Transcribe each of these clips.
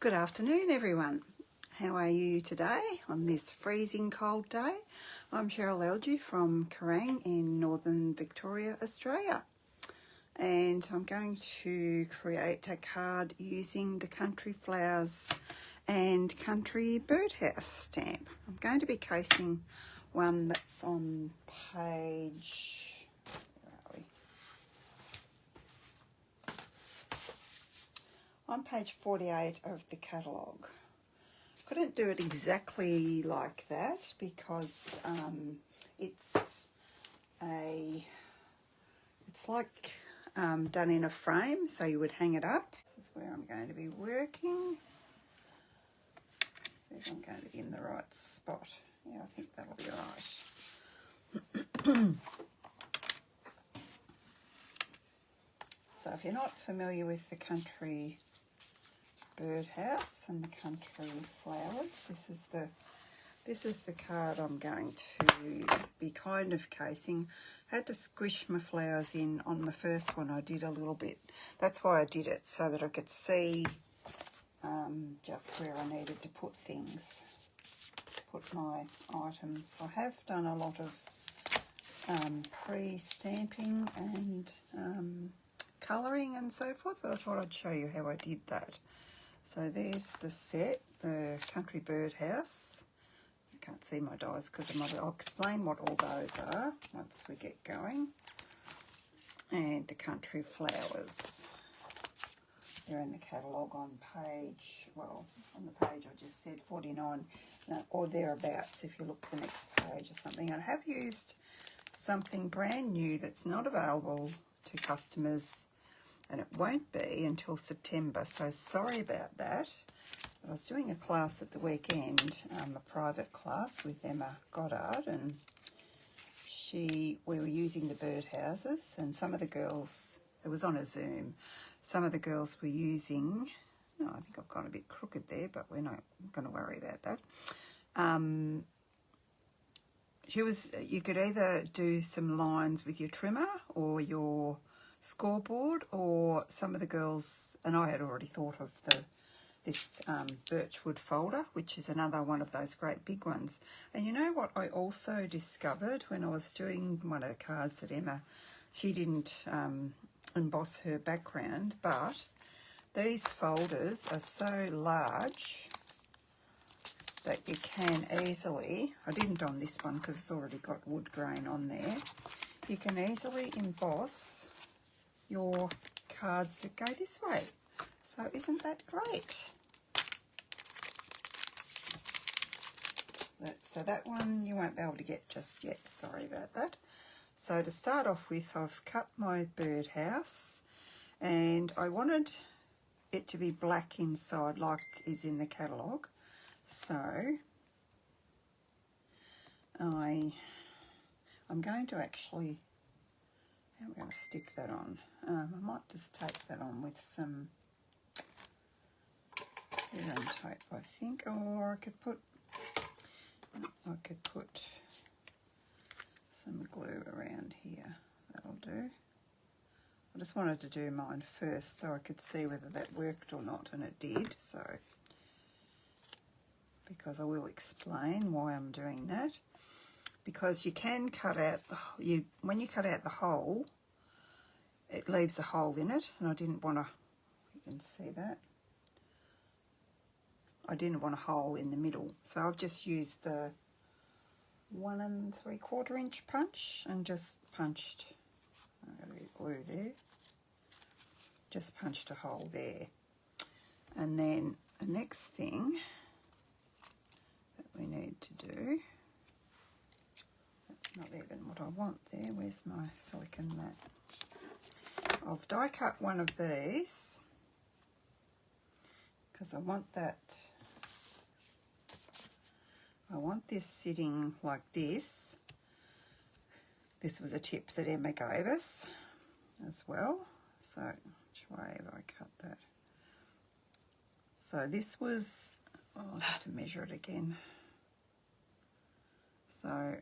Good afternoon, everyone. How are you today on this freezing cold day? I'm Cheryl Elgie from Kerrang in Northern Victoria, Australia. And I'm going to create a card using the Country Flowers and Country Birdhouse stamp. I'm going to be casing one that's on page, where are we? On page 48 of the catalogue. Couldn't do it exactly like that because it's like done in a frame, so you would hang it up. This is where I'm going to be working. See if I'm going to be in the right spot. Yeah, I think that'll be right. So if you're not familiar with the Country Birdhouse and the Country Flowers, this is the card I'm going to be kind of casing. I had to squish my flowers in on my first one. I did a little bit. That's why I did it, so that I could see just where I needed to put things, put my items. I have done a lot of pre-stamping and colouring and so forth, but I thought I'd show you how I did that. So there's the set, the Country Birdhouse. You can't see my dies because I'll explain what all those are once we get going. And the Country Flowers. They're in the catalogue on page, well, on the page I just said, 49, or thereabouts if you look at the next page or something. I have used something brand new that's not available to customers, and it won't be until September, so sorry about that. But I was doing a class at the weekend, a private class with Emma Goddard, and we were using the birdhouses, and some of the girls, it was on a Zoom, some of the girls were using, I think I've gone a bit crooked there, but we're not going to worry about that. You could either do some lines with your trimmer or your scoreboard, or some of the girls, and I had already thought of this birchwood folder, which is another one of those great big ones. And you know what I also discovered when I was doing one of the cards that Emma, she didn't emboss her background, but these folders are so large that you can easily, I didn't on this one because it's already got wood grain on there, you can easily emboss your cards that go this way. So isn't that great? So that one you won't be able to get just yet, sorry about that. So to start off with, I've cut my birdhouse, and I wanted it to be black inside like is in the catalogue. So I'm going to actually, how am I going to stick that on? I might just tape that on with some heron tape, I think, or I could put some glue around here. That'll do. I just wanted to do mine first so I could see whether that worked or not, and it did. So, because I will explain why I'm doing that. Because you can cut out when you cut out the hole, it leaves a hole in it, and I didn't want to, you can see that, I didn't want a hole in the middle, so I've just used the 1 3/4 inch punch and just punched, I've got a bit of glue there, just punched a hole there. And then the next thing that we need to do, that's not even what I want there, where's my silicone mat? I've die cut one of these because I want this sitting like this. This was a tip that Emma gave us as well. So which way have I cut that? So this was, I'll have to measure it again. So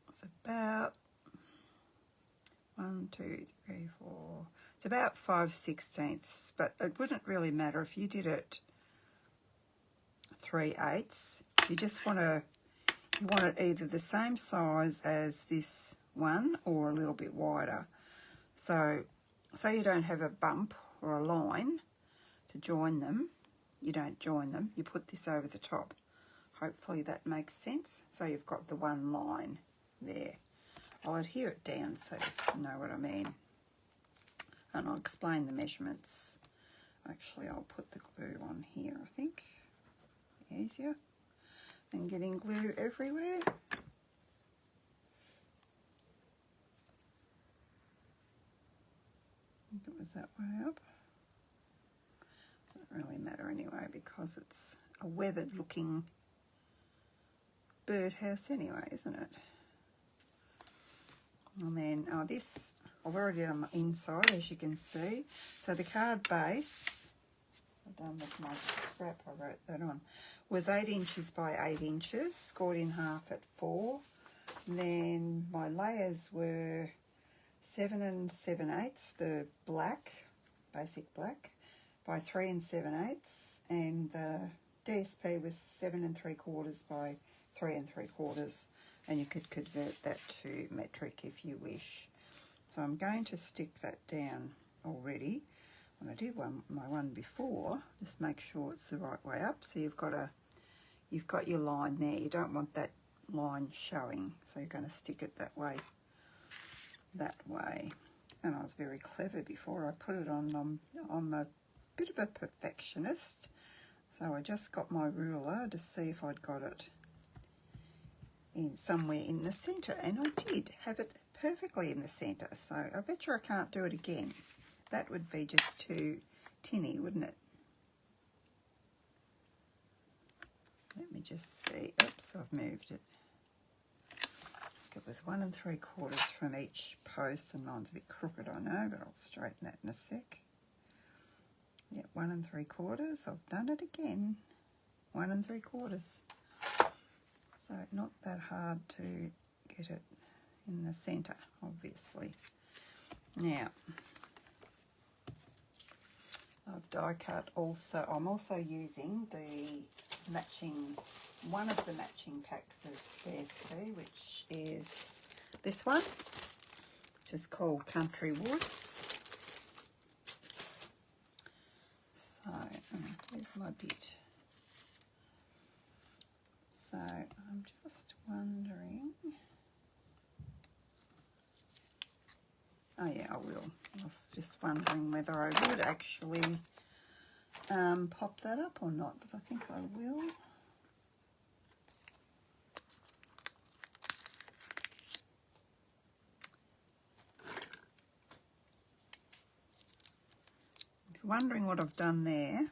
it's about 1 2 3 4, it's about 5/16, but it wouldn't really matter if you did it 3/8. You just want to, you want it either the same size as this one or a little bit wider. So you don't have a bump or a line to join them. You don't join them, you put this over the top. Hopefully that makes sense. So you've got the one line there. I'll adhere it down so you know what I mean. And I'll explain the measurements. Actually, I'll put the glue on here, I think. Easier than getting glue everywhere. I think it was that way up. Doesn't really matter anyway because it's a weathered looking birdhouse anyway, isn't it? And then this, I've already done my inside, as you can see. So the card base, I've done with my scrap, I wrote that on, was 8 inches by 8 inches, scored in half at 4. And then my layers were 7 7/8, the black, basic black, by 3 7/8, and the DSP was 7 3/4 by 3 3/4, and you could convert that to metric if you wish. So I'm going to stick that down already. When I did my one before, just make sure it's the right way up. So you've got your line there. You don't want that line showing, so you're going to stick it that way. And I was very clever before I put it on. I'm a bit of a perfectionist, so I just got my ruler to see if I'd got it in somewhere in the centre, and I did have it perfectly in the centre. So I bet you I can't do it again. That would be just too tinny, wouldn't it? Let me just see. Oops, I've moved it. It was 1 3/4 from each post, and mine's a bit crooked, I know, but I'll straighten that in a sec. Yeah, 1 3/4. I've done it again. 1 3/4. So not that hard to get it in the centre, obviously. Now, I've die cut also. I'm also using the matching, one of the matching packs of DSP, which is this one, which is called Country Woods. So here's my bit. So I'm just wondering. Oh yeah, I will. I was just wondering whether I would actually pop that up or not, but I think I will. If you're wondering what I've done there,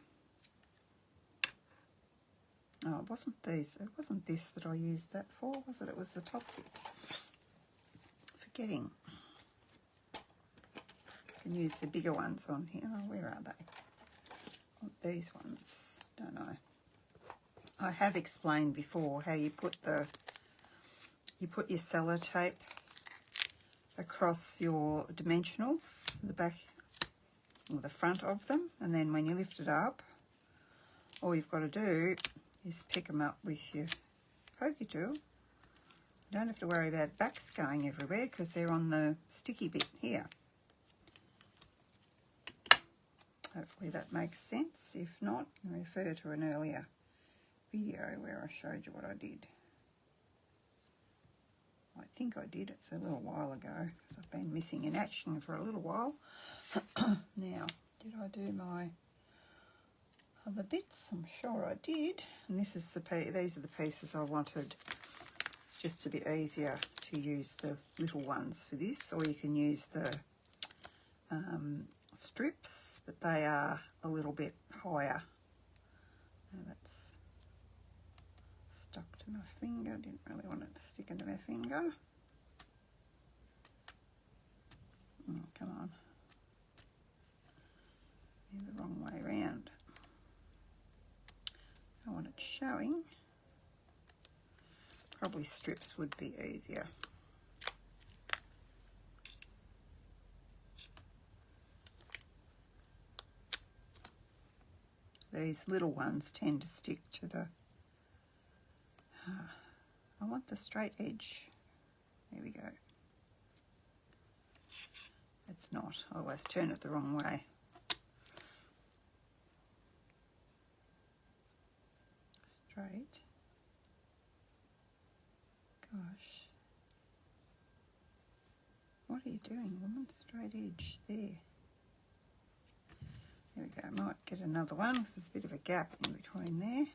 oh, it wasn't these. It wasn't this that I used that for, was it? It was the top bit. Forgetting. You can use the bigger ones on here. Oh, where are they? These ones, don't I? I have explained before how you put your sellotape across your dimensionals, the back or the front of them, and then when you lift it up, all you've got to do is pick them up with your pokey tool. You don't have to worry about backs going everywhere because they're on the sticky bit here. Hopefully that makes sense. If not, refer to an earlier video where I showed you what I did. I think I did. It's a little while ago because I've been missing in action for a little while. Now, did I do my other bits? I'm sure I did. And this is these are the pieces I wanted. It's just a bit easier to use the little ones for this, or you can use the strips, but they are a little bit higher. Now that's stuck to my finger. Didn't really want it to stick into my finger. Oh, come on. You're the wrong way around. I want it showing. Probably strips would be easier. these little ones tend to stick to the... I want the straight edge. There we go. It's not. I always turn it the wrong way. Straight. Gosh. What are you doing, woman? Straight edge. There. There we go. I might get another one because there's a bit of a gap in between there.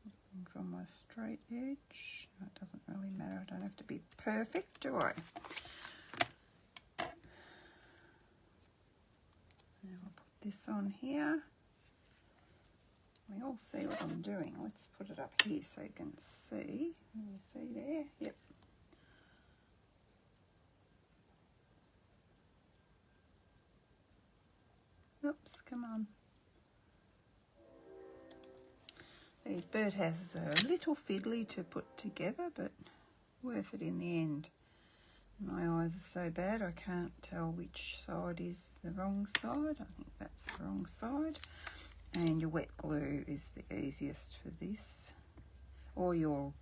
Looking for my straight edge. No, it doesn't really matter. I don't have to be perfect, do I? Now I'll put this on here. We all see what I'm doing. Let's put it up here so you can see. Can you see there? Yep. Oops, come on. These birdhouses are a little fiddly to put together, but worth it in the end. My eyes are so bad I can't tell which side is the wrong side. I think that's the wrong side. And your wet glue is the easiest for this. Or your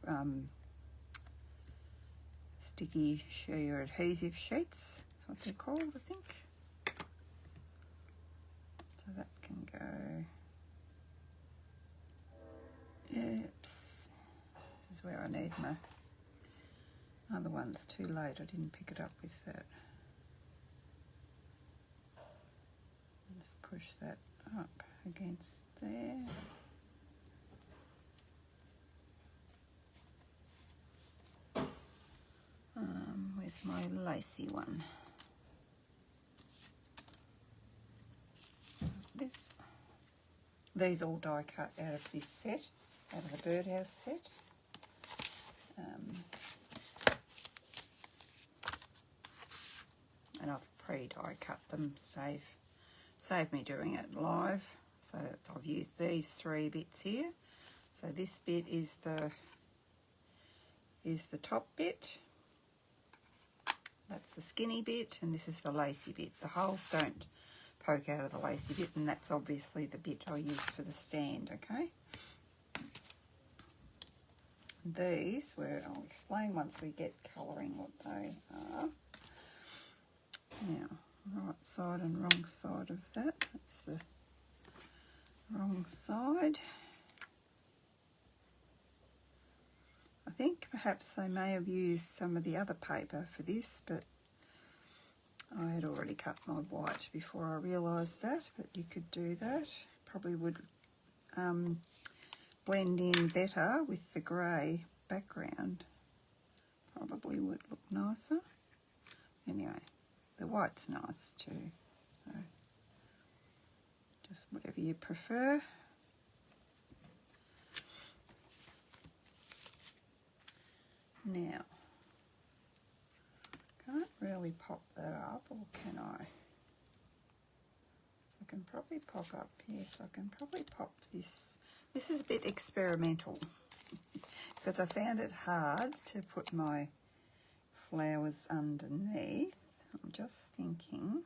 sticky, your adhesive sheets. That's what they're called, I think. So that can go. Oops. This is where I need my other one's too late. I didn't pick it up with that. Just push that up against there. Where's my lacy one? This. These all die cut out of this set, out of the birdhouse set. And I've pre-die cut them, save me doing it live. So I've used these 3 bits here. So this bit is the top bit. That's the skinny bit, and this is the lacy bit. The holes don't poke out of the lacy bit, and that's obviously the bit I use for the stand, okay? These, where I'll explain once we get colouring what they are. Now, right side and wrong side of that. That's the wrong side. I think perhaps they may have used some of the other paper for this, but I had already cut my white before I realised that, but you could do that. Probably would blend in better with the grey background. Probably would look nicer. Anyway, the white's nice too, so just whatever you prefer. Now, can't really pop that up, or can I? I can probably pop up, yes, I can probably pop this. This is a bit experimental because I found it hard to put my flowers underneath. I'm just thinking,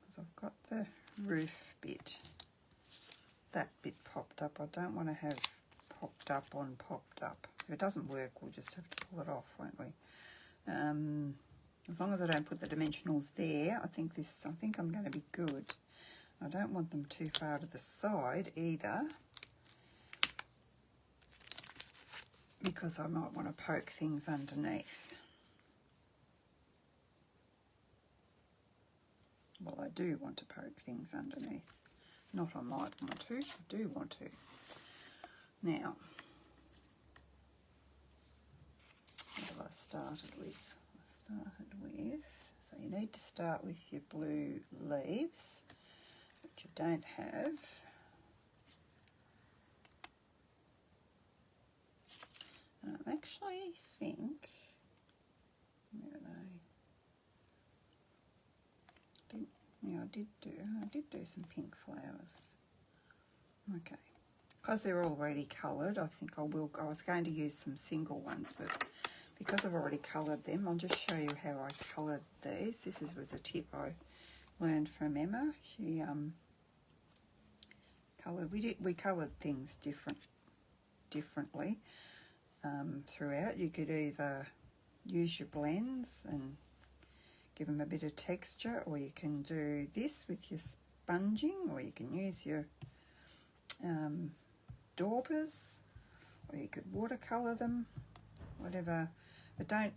because I've got the roof bit, that bit popped up. I don't want to have popped up on popped up. If it doesn't work, we'll just have to pull it off, won't we? As long as I don't put the dimensionals there, I think I'm going to be good. I don't want them too far to the side either, because I might want to poke things underneath. Well, I do want to poke things underneath. Not I might want to, I do want to. Now, what have I started with? So you need to start with your blue leaves, which you don't have. And I actually think, where are they? Yeah, I did do some pink flowers. Okay, because they're already coloured, I think I will. I was going to use some single ones, but because I've already coloured them, I'll just show you how I coloured these. This was a tip I learned from Emma. She coloured. We coloured things differently throughout. You could either use your blends and give them a bit of texture, or you can do this with your sponging, or you can use your daubers, or you could watercolour them, whatever. But don't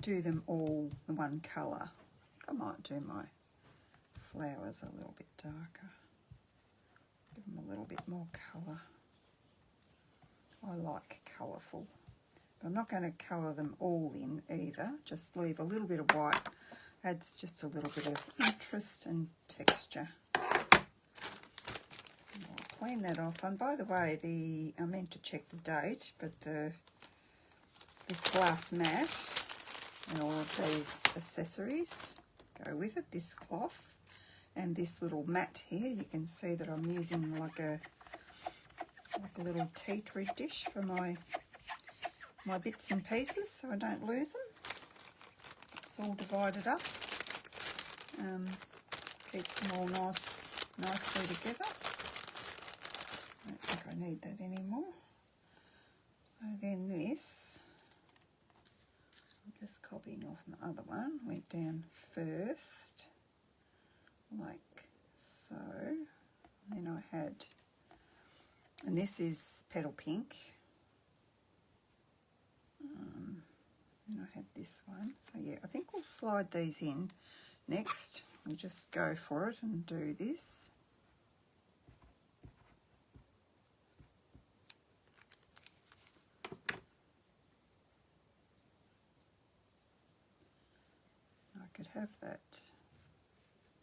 do them all the one colour. I think I might do my flowers a little bit darker. Give them a little bit more colour. I like colourful. But I'm not going to colour them all in either. Just leave a little bit of white. Adds just a little bit of interest and texture. I'll clean that off. And by the way, I meant to check the date, but this glass mat and all of these accessories go with it. This cloth and this little mat here. You can see that I'm using like a little tea tree dish for my bits and pieces, so I don't lose them. It's all divided up. Keeps them all nicely together. I don't think I need that anymore. So then this, I'm just copying off my other one, went down first, like so. And then I had, and this is Petal Pink. And I had this one. So yeah, I think we'll slide these in next. We'll just go for it and do this. I could have that.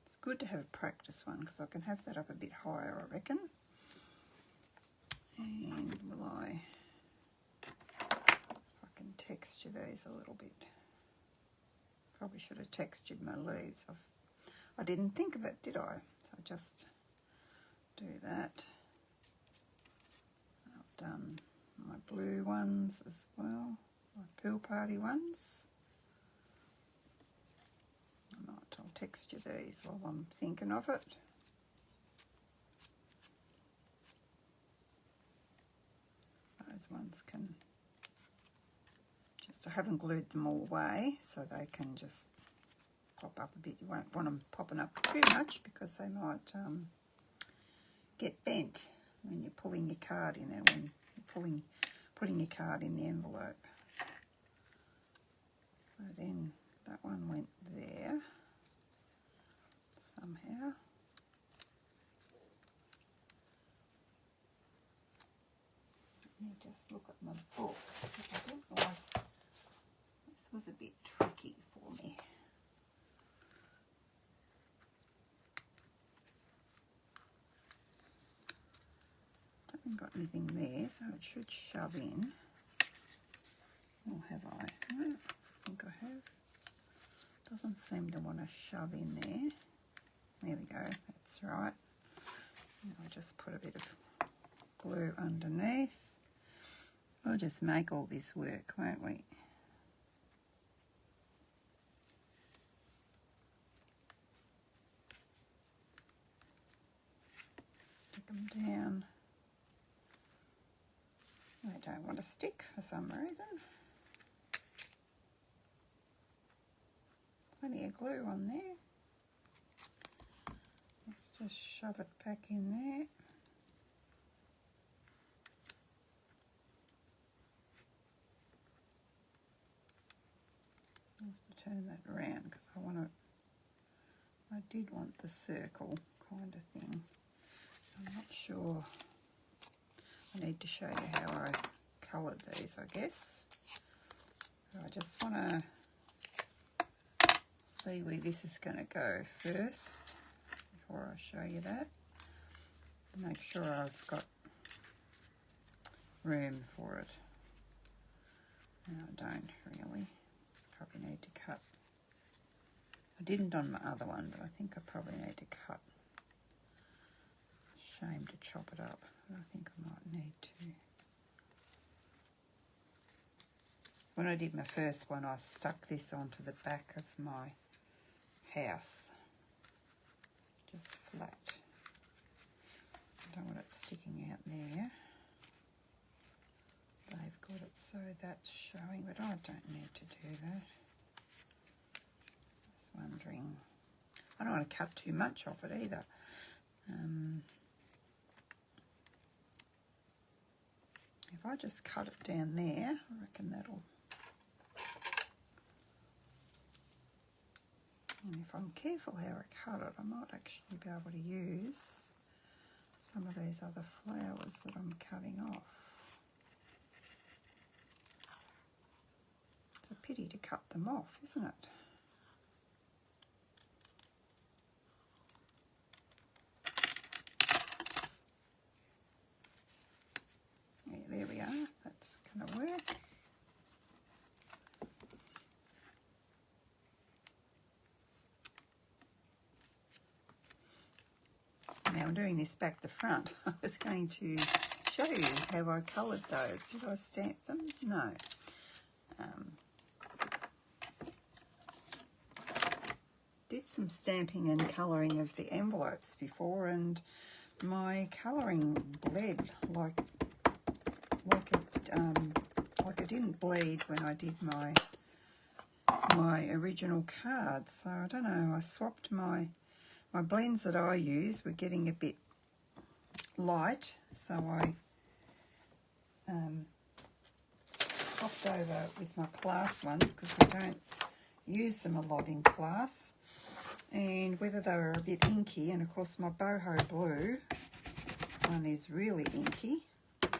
It's good to have a practice one because I can have that up a bit higher, I reckon. And will I can texture these a little bit. Probably should have textured my leaves. I didn't think of it, did I? So just do that. I've done my blue ones as well, my Pool Party ones. I'll texture these while I'm thinking of it. Those ones can I haven't glued them all away, so they can just pop up a bit. You won't want them popping up too much because they might get bent when you're pulling your card in and when you're putting your card in the envelope. So then that one went there somehow. Let me just look at my book because I don't know. Was a bit tricky for me. I haven't got anything there, so it should shove in. Or have I? No, I think I have. Doesn't seem to want to shove in there. There we go, that's right. Now I'll just put a bit of glue underneath. We'll just make all this work, won't we? Down. They don't want to stick for some reason. Plenty of glue on there. Let's just shove it back in there. I have to turn that around because I did want the circle kind of thing. I'm not sure. I need to show you how I coloured these, I guess. So I just want to see where this is going to go first before I show you that. Make sure I've got room for it. No, I don't really. Probably need to cut. I didn't on my other one, but I think I probably need to cut. Shame to chop it up, but I think I might need to. When I did my first one, I stuck this onto the back of my house, just flat. I don't want it sticking out there. They've got it so that's showing, but I don't need to do that. Just wondering, I don't want to cut too much off it either. If I just cut it down there, I reckon that'll, and if I'm careful how I cut it, I might actually be able to use some of these other flowers that I'm cutting off. It's a pity to cut them off, isn't it? Yeah, there we are. That's going to work. Now I'm doing this back to front. I was going to show you how I coloured those. Did I stamp them? No. Did some stamping and colouring of the envelopes before, and my colouring bled like it didn't bleed when I did my original cards. So I don't know. I swapped my blends that I use were getting a bit light, so I swapped over with my class ones because we don't use them a lot in class, and whether they were a bit inky, and of course my boho blue one is really inky,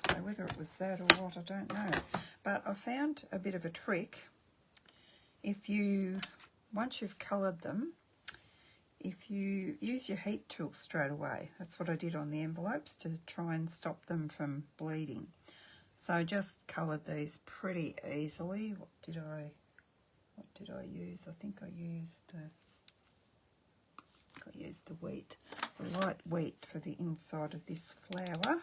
so whether it was that or what, I don't know. But I found a bit of a trick. If you, once you've coloured them, if you use your heat tool straight away, that's what I did on the envelopes to try and stop them from bleeding. So I just coloured these pretty easily. What did I use? I think I used the wheat, the light wheat for the inside of this flower.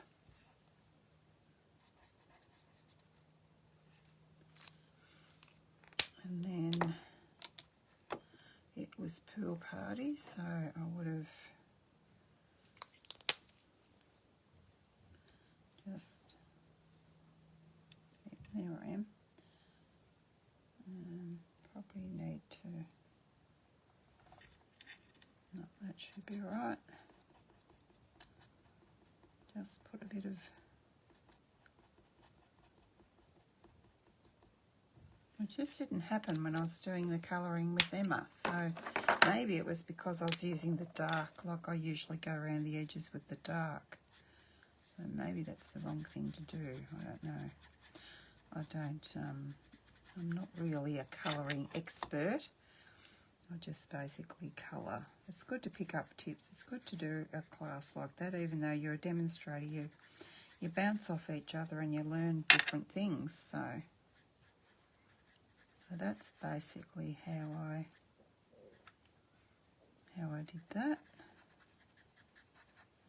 And then it was Pool Party, so I would have just, there I am. Probably need to, no, that should be all right. Just put a bit of, it just didn't happen when I was doing the colouring with Emma, so maybe it was because I was using the dark, like I usually go around the edges with the dark. So maybe that's the wrong thing to do, I don't know. I'm not really a colouring expert. I just basically colour. It's good to pick up tips. It's good to do a class like that, even though you're a demonstrator. You bounce off each other and you learn different things. So that's basically how I did that.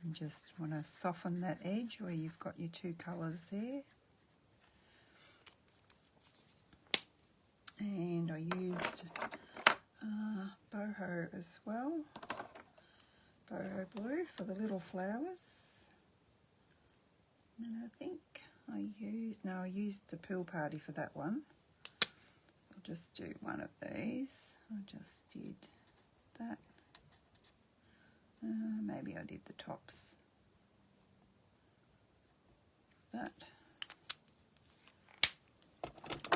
And just want to soften that edge where you've got your two colours there. And I used boho as well, boho blue for the little flowers. And I think I used the Pool Party for that one. So I'll just do one of these. I just did that. Maybe I did the tops. That.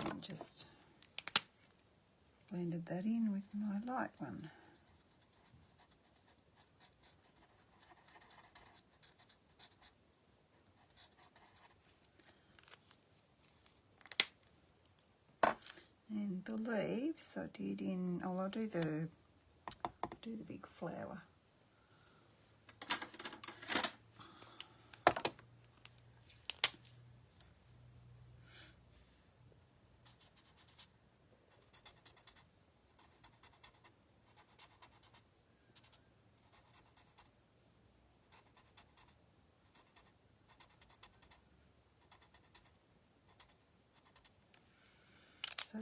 And just blended that in with my light one. And the leaves I did in, oh, I'll do the big flower.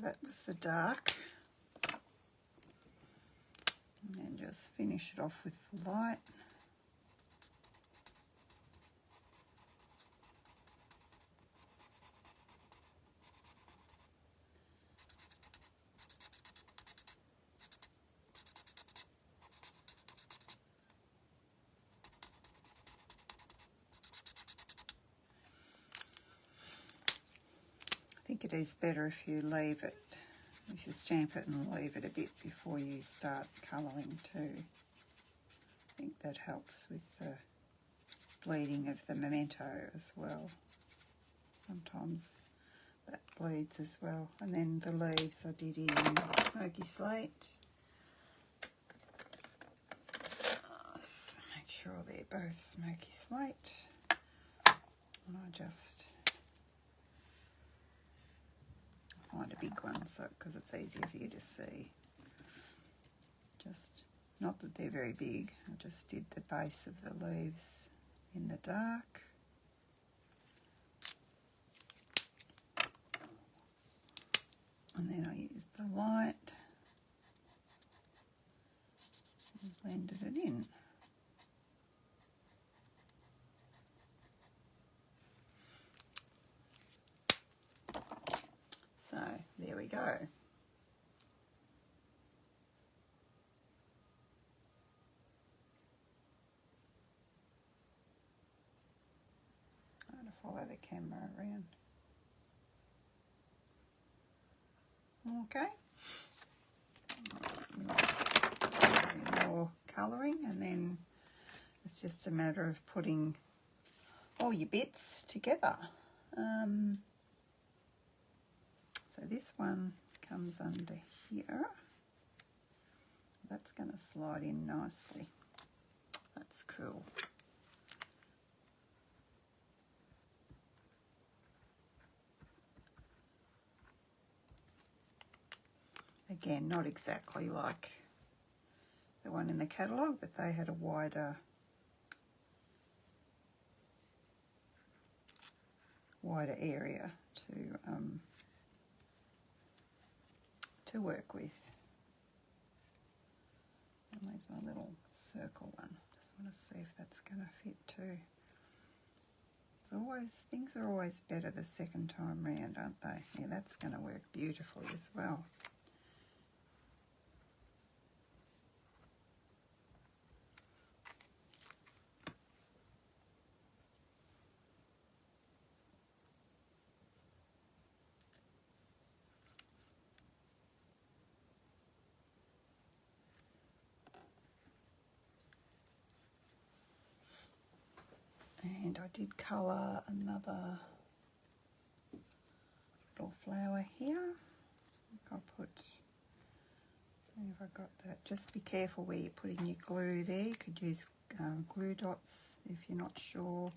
that was the dark. And then just finish it off with the light. I think it is better if you leave it, if you stamp it and leave it a bit before you start colouring too. I think that helps with the bleeding of the memento as well. Sometimes that bleeds as well. And then the leaves I did in Smoky Slate. Make sure they're both Smoky Slate. And I just find a big one so because it's easier for you to see. Just not that they're very big. I just did the base of the leaves in the dark. And then I used the light and blended it in. So there we go. Trying to follow the camera around. Okay. More colouring, and then it's just a matter of putting all your bits together. So this one comes under here. That's going to slide in nicely. That's cool. Again, not exactly like the one in the catalogue, but they had a wider area to work with. And there's my little circle one. Just want to see if that's going to fit too. It's always, things are always better the second time round, aren't they? Yeah, that's going to work beautifully as well. And I did colour another little flower here. I think I'll put, where have I got that? Just be careful where you're putting your glue there. You could use glue dots if you're not sure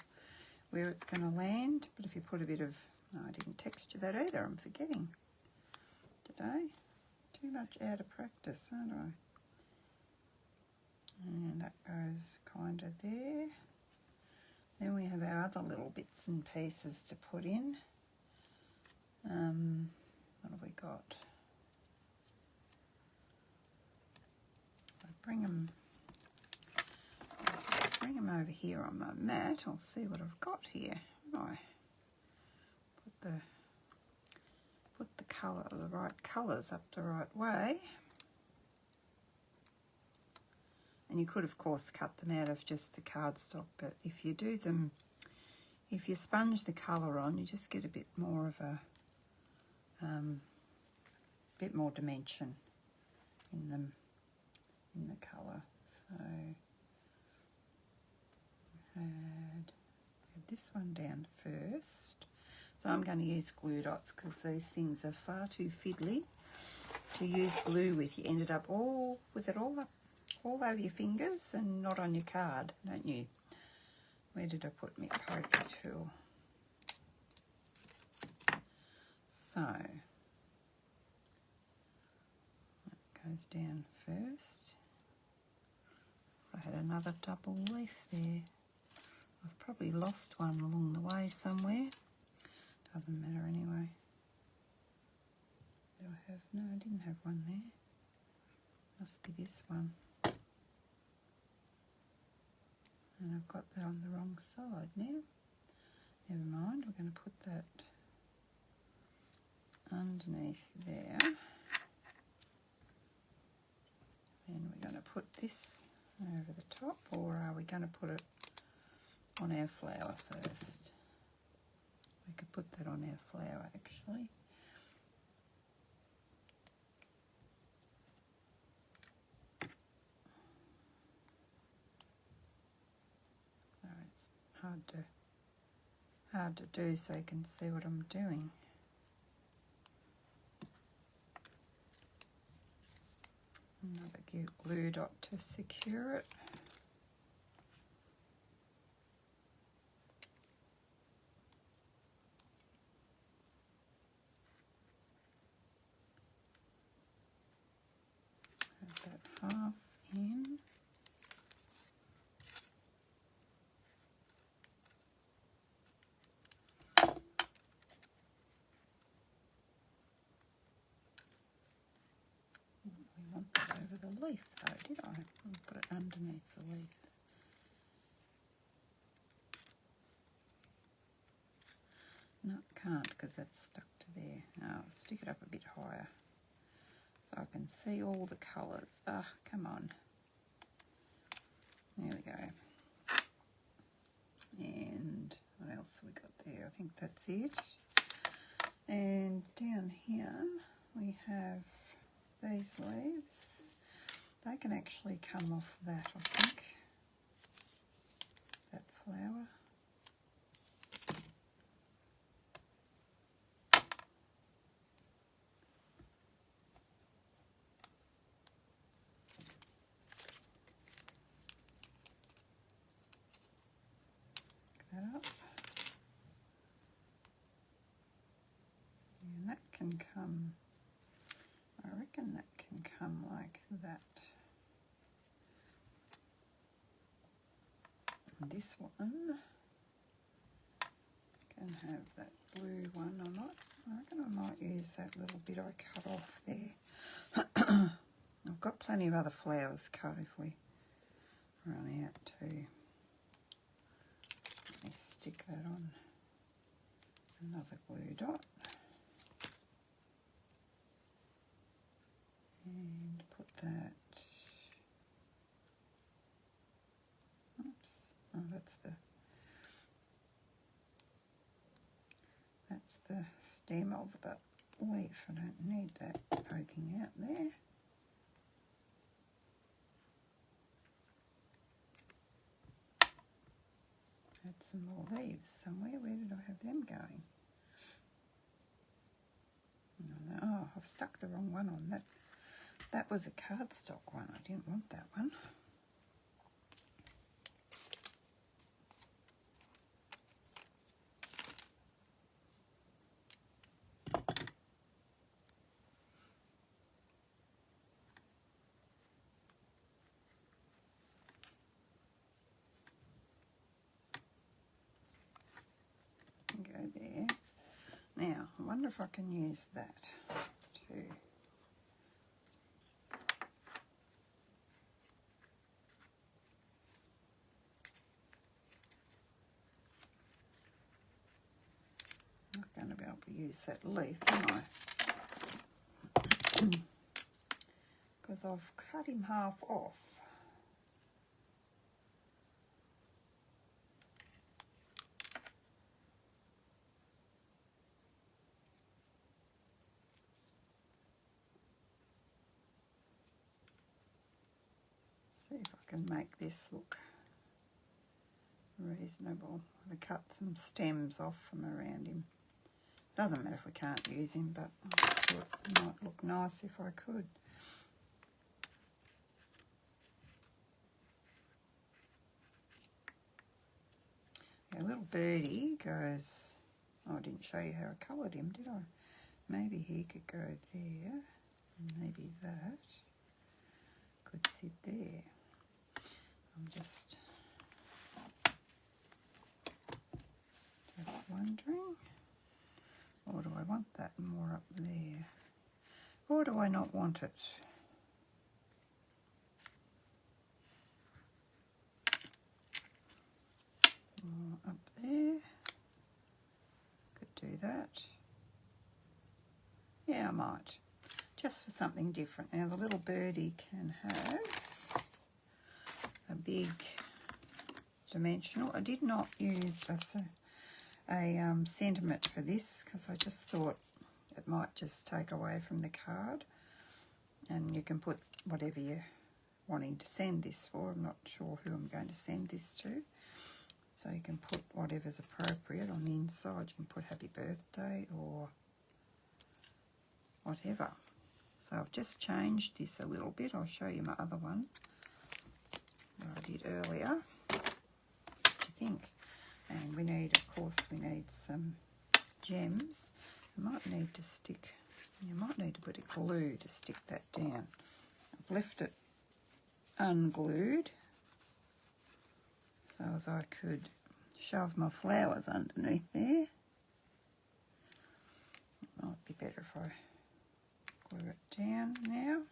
where it's going to land. But if you put a bit of, no, I didn't texture that either, I'm forgetting today. Too much out of practice, aren't I? And that goes kind of there. Then we have our other little bits and pieces to put in. What have we got? I bring them over here on my mat. I'll see what I've got here. I put the colour, the right colours up the right way. And you could, of course, cut them out of just the cardstock, but if you do them, if you sponge the colour on, you just get a bit more of a, bit more dimension in them, in the colour. So I had this one down first. So I'm going to use glue dots because these things are far too fiddly to use glue with. You ended up all over your fingers and not on your card, don't you? Where did I put my poker tool? So that goes down first. I had another double leaf there. I've probably lost one along the way somewhere. Doesn't matter anyway. Do I have? No, I didn't have one there. Must be this one. And I've got that on the wrong side now. Never mind, we're going to put that underneath there. And we're going to put this over the top, or are we going to put it on our flower first? We could put that on our flower actually. So it's hard to do so you can see what I'm doing. Another glue dot to secure it. Have that half in. We want that over the leaf though, did I? I'll put it underneath the leaf. No, can't because that's stuck to there. I'll stick it up a bit higher so I can see all the colours. Ah, come on. There we go. And what else have we got there? I think that's it. And down here we have these leaves. They can actually come off that, I think. That flower. That up. And that can come, I reckon that can come like that. And this one can have that blue one. I reckon I might use that little bit I cut off there. I've got plenty of other flowers cut if we run out too. Let me stick that on another glue dot and put that, oops, oh that's the stem of the leaf. I don't need that poking out there. Add some more leaves somewhere. Where did I have them going? Oh, I've stuck the wrong one on that. That was a cardstock one. I didn't want that one. Go there. Now, I wonder if I can use that too. I'm not going to be able to use that leaf, am I? Because I've cut him half off. See if I can make this look reasonable. I'm going to cut some stems off from around him. Doesn't matter if we can't use him, but I thought it might look nice if I could. A little birdie goes, oh, I didn't show you how I coloured him, did I? Maybe he could go there, and maybe that could sit there. I'm just wondering, or do I want that more up there? do I not want it? Up there. Could do that. Yeah, I might. Just for something different. Now the little birdie can have a big dimensional. I did not use a sentiment for this because I just thought it might just take away from the card, and you can put whatever you're wanting to send this for. I'm not sure who I'm going to send this to, so you can put whatever's appropriate on the inside. You can put happy birthday or whatever. So I've just changed this a little bit. I'll show you my other one that I did earlier. What do you think? And we need, of course, we need some gems. You might need to stick, you might need to put a glue to stick that down. I've left it unglued so as I could shove my flowers underneath there. It might be better if I glue it down now.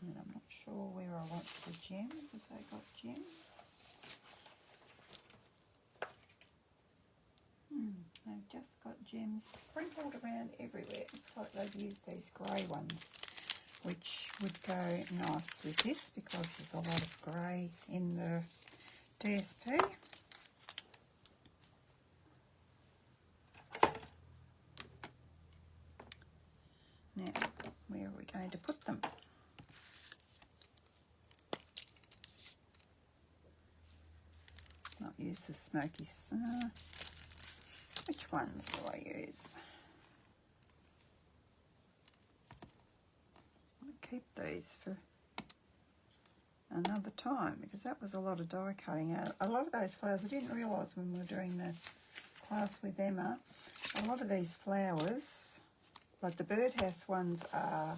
And I'm not sure where I want the gems, if they got gems. They've just got gems sprinkled around everywhere. Looks like they've used these grey ones, which would go nice with this because there's a lot of grey in the DSP. Now, where are we going to put them? Not use the smoky. Which ones will I use? I'll keep these for another time because that was a lot of die cutting out. A lot of those flowers, I didn't realise when we were doing the class with Emma, a lot of these flowers, like the birdhouse ones, are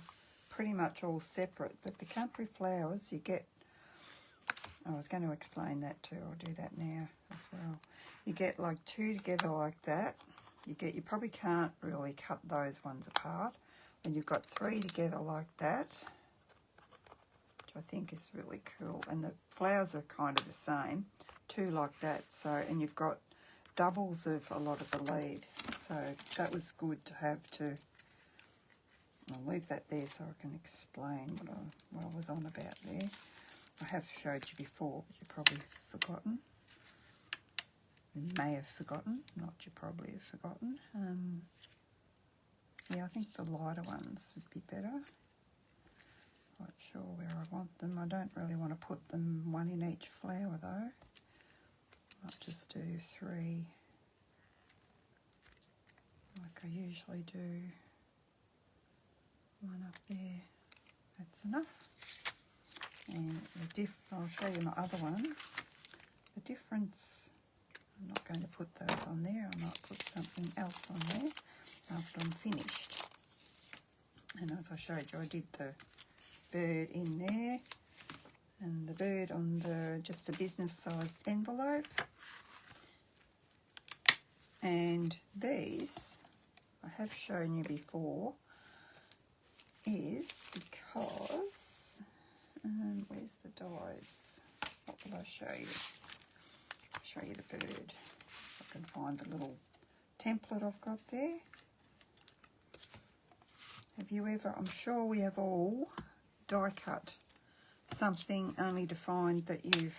pretty much all separate, but the country flowers you get, I was going to explain that too, I'll do that now as well. You get like two together like that. You probably can't really cut those ones apart. When you've got three together like that, which I think is really cool, and the flowers are kind of the same, two like that. So, and you've got doubles of a lot of the leaves. So that was good to have to. I'll leave that there so I can explain what I was on about there. I have showed you before, but you've probably forgotten. You may have forgotten, not you probably have forgotten. Yeah, I think the lighter ones would be better. Not sure where I want them. I don't really want to put them one in each flower though. I'll just do three like I usually do. One up there, that's enough. And I'll show you my other one. The difference, I'm not going to put those on there. I might put something else on there after I'm finished. And as I showed you, I did the bird in there and the bird on just a business-sized envelope. And these, I have shown you before, is because, where's the dies? What will I show you? I'll show you the bird. If I can find the little template I've got there. Have you ever, I'm sure we have all die cut something only to find that you've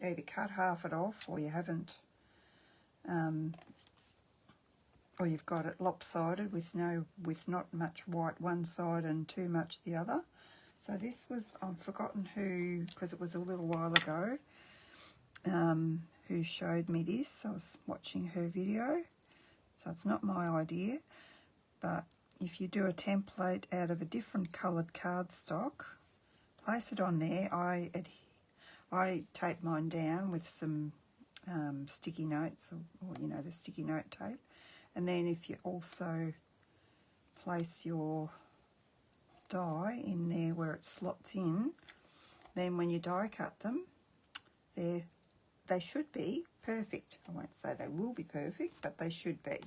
either cut half it off or you haven't, or you've got it lopsided with not much white one side and too much the other. So this was, I've forgotten who, because it was a little while ago, who showed me this. I was watching her video, so it's not my idea. But if you do a template out of a different coloured cardstock, place it on there. I tape mine down with some sticky notes, or you know, the sticky note tape. And then if you also place your die in there where it slots in, then when you die cut them, they're they should be perfect. I won't say they will be perfect, but they should be.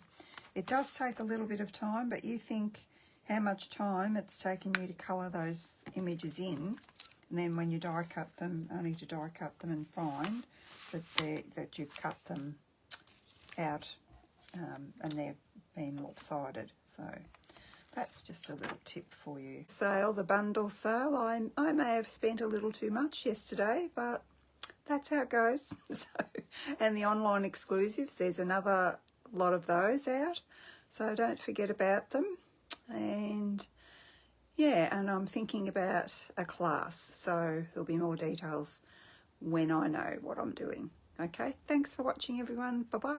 It does take a little bit of time, but you think how much time it's taken you to colour those images in, and then when you die cut them, only to die cut them and find that you've cut them out and they've been lopsided. So that's just a little tip for you. Sale, the bundle sale. I may have spent a little too much yesterday, but that's how it goes. So, and the online exclusives, there's another lot of those out, so don't forget about them. And yeah, and I'm thinking about a class, so there'll be more details when I know what I'm doing. Okay, thanks for watching everyone. Bye bye.